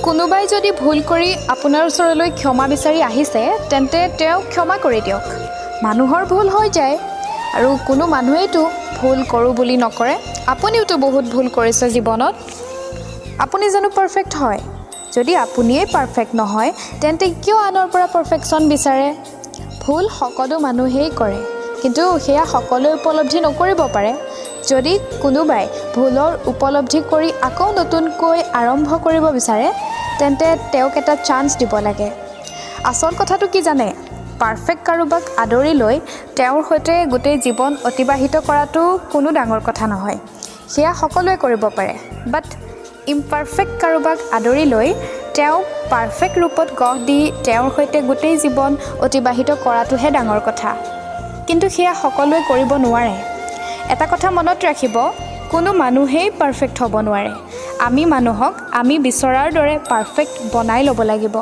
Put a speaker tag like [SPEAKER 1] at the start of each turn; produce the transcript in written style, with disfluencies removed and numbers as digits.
[SPEAKER 1] কোনোবাই যদি ভুল কৰি আপোনাৰ ওচৰলৈ ক্ষমা বিচাৰি আহিছে তেন্তে তেওঁক ক্ষমা কৰি দিয়ক। মানুহৰ ভুল হৈ যায় আৰু কোনো মানুহেইতো ভুল কৰোঁ বুলি নকৰে। আপুনিওতো বহুত ভুল কৰিছে জীৱনত। আপুনি জানো পাৰফেক্ট হয়? যদি আপুনিয়েই পাৰফেক্ট নহয় তেন্তে কিয় আনৰ পৰা পাৰফেকশ্যন বিচাৰে? ভুল সকলো মানুহেই কৰে, কিন্তু সেয়া সকলোৱে উপলব্ধি নকৰিব পাৰে। যদি কোনোবাই ভুলৰ উপলব্ধি কৰি আকৌ নতুনকৈ আৰম্ভ কৰিব বিচাৰে তেন্তে তেওঁক এটা চান্স দিব লাগে। আচল কথাটো কি জানে? পাৰফেক্ট কাৰোবাক আদৰি লৈ তেওঁৰ সৈতে গোটেই জীৱন অতিবাহিত কৰাটো কোনো ডাঙৰ কথা নহয়। সেয়া সকলোৱে কৰিব পাৰে। বাট ইমপাৰফেক্ট কাৰোবাক আদৰি লৈ তেওঁক পাৰফেক্ট ৰূপত গঢ় দি তেওঁৰ সৈতে গোটেই জীৱন অতিবাহিত কৰাটোহে ডাঙৰ কথা। কিন্তু সেয়া সকলোৱে কৰিব নোৱাৰে। এটা কথা মনত ৰাখিব, কোনো মানুহেই পাৰফেক্ট হ'ব নোৱাৰে। আমি মানুহক আমি বিচৰাৰ দৰে পাৰফেক্ট বনাই ল'ব লাগিব।